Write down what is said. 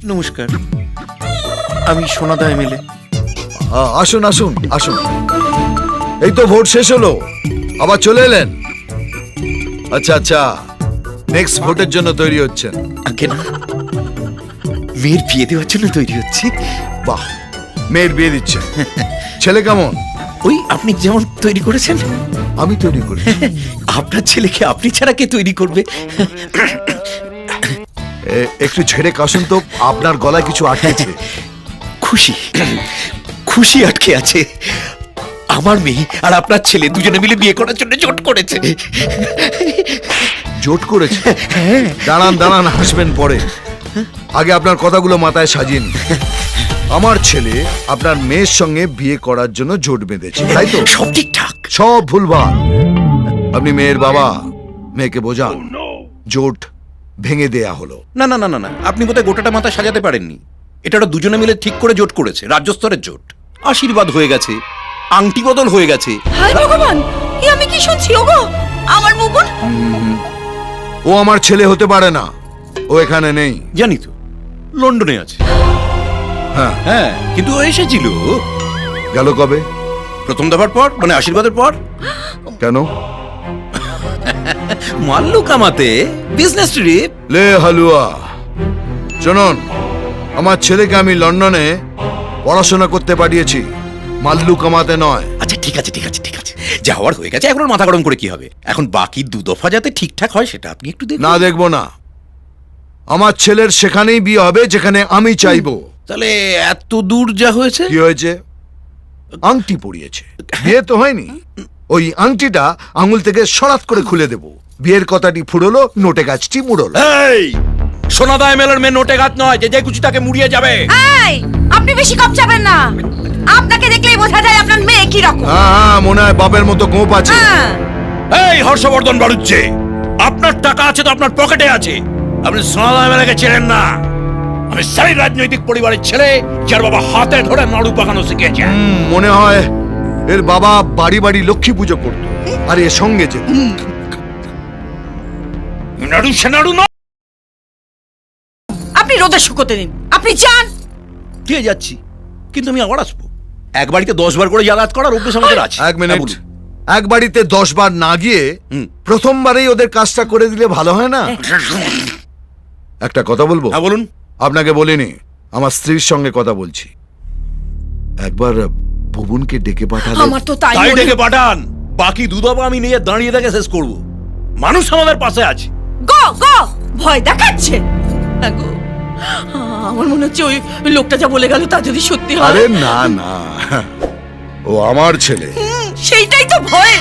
নমস্কার, আমি সোনাদা এমএলএ। আসুন আসুন আসুন, এই তো ভোট শেষ হলো, আবার চলে এলেন। আচ্ছা আচ্ছা, নেক্সট ভোটের জন্য তৈরি হচ্ছেন? আগে না, মেয়ের বিয়ে দেওয়ার জন্য তৈরি হচ্ছে। বাহ, মেয়ের বিয়ে দিচ্ছে। ছেলে কেমন? ওই আপনি যেমন তৈরি করেছেন। আমি তৈরি করি? আপনার ছেলেকে আপনি ছাড়া কে তৈরি করবে? একটু ঝেড়ে কাশুন তো, আপনার গলায় কিছু আটকেছে। খুশি খুশি আটকে আছে। আমার মেয়ে আর আপনার ছেলে দুজনে মিলে বিয়ে করার জন্য জোট করেছে। জোট করেছে? দাঁড়ান দাঁড়ান, হাসবেন পরে, আগে আপনার কথাগুলো মাথায় সাজিয়ে নিন। আমার ছেলে আপনার মেয়ের সঙ্গে বিয়ে করার জন্য জোট বেঁধেছে, তাই তো? সব ঠিকঠাক। সব ভুলভাল। আপনি মেয়ের বাবা, মেয়েকে বোঝান জোট ভেঙে দেয়া হলো। না না না না না, আপনি বোধহয় গোটাটা মাথা সাজাতে পারেননি। এটা ওরা দুজনে মিলে ঠিক করে জোট করেছে, রাজ্য স্তরের জোট। আশীর্বাদ হয়ে গেছে, আংটি বদল হয়ে গেছে। হায় ভগবান, এ আমি কি শুনছি? ওগো, আমার মুকুন। ও আমার ছেলে হতে পারে না, ও এখানে নেই। জানি তো, লন্ডনে আছে। হ্যাঁ, হ্যাঁ, কিন্তু ও এসেছিল গেল কবে? প্রথম দফার পর, মানে আশীর্বাদের পর। কেন? মাল্লু কামাতে, বিজনেস ট্রিপ। লে হালুয়া, শুনুন, আমার ছেলেকে আমি লন্ডনে পড়াশোনা করতে পাঠিয়েছি, মাল্লু কামাতে নয়। আচ্ছা ঠিক আছে ঠিক আছে ঠিক আছে, যা হওয়ার হয়ে গেছে, এখন আর মাথা গরম করে কি হবে? এখন বাকি দু দফা যাতে ঠিকঠাক হয় সেটা আপনি একটু দেখুন। না, দেখবো না। আমার ছেলের সেখানেই বিয়ে হবে যেখানে আমি চাইবো। তাহলে এত দূর যা হয়েছে। কি হয়েছে? আংটি পরিয়েছে, বিয়ে তো হয়নি। ওই আংটিটা আঙুল থেকে সরাত করে খুলে দেব। বিয়ের কথাটি ফুরলো, নোটে গাছটি মুড়লো। এই সোনাদা এমএলএর মেয়ে নোটে গাছ নয়, যে যে খুশি তাকে মুড়িয়ে যাবে। এই, আপনি বেশি কম চাবেন না। আপনাকে দেখলেই বোঝা যায় আপনার মেয়ে কি রকম। হ্যাঁ, মনে হয় বাপের মতো গোপ আছে। হ্যাঁ। এই হর্ষবর্ধন বাড়ুচ্ছে, আপনার টাকা আছে তো আপনার পকেটে আছে। আপনি সোনাদা এমএলএকে চেনেন না। আমি সেই রাজনৈতিক পরিবারের ছেলে যার বাবা হাতে ধরে নাড়ু পাকানো শিখেছে। মনে হয় এর বাবা বাড়ি বাড়ি লক্ষ্মী পুজো করতো আর এর সঙ্গে যেত। নাড়ু সে নাড়ু না। আপনি রোদে শুকোতে দিন, আপনি যান। দিয়ে যাচ্ছি, কিন্তু আমি আবার আসবো। এক বাড়িতে 10 বার করে যাতায়াত করার অভ্যেস আমাদের আছে। এক মিনিট, হ্যাঁ, বলুন। এক বাড়িতে 10 বার না গিয়ে প্রথমবারেই ওদের কাজটা করে দিলে ভালো হয় না? একটা কথা বলবো? হ্যাঁ বলুন। আপনাকে বলিনি, আমার স্ত্রীর সঙ্গে কথা বলছি। একবার ভুবনকে ডেকে পাঠালে। আমার তো তাই তাই মনে- ডেকে পাঠান, বাকি দুদফা আমি নিয়ে দাঁড়িয়ে দেখে শেষ করব। মানুষ আমাদের পাশে আছে। গো গো, ভয় দেখাচ্ছে। হ্যাঁ গো, আমার মনে হচ্ছে ওই লোকটা যা বলে গেল তা যদি সত্যি হয়। আরে না না, ও আমার ছেলে। সেইটাই তো ভয়।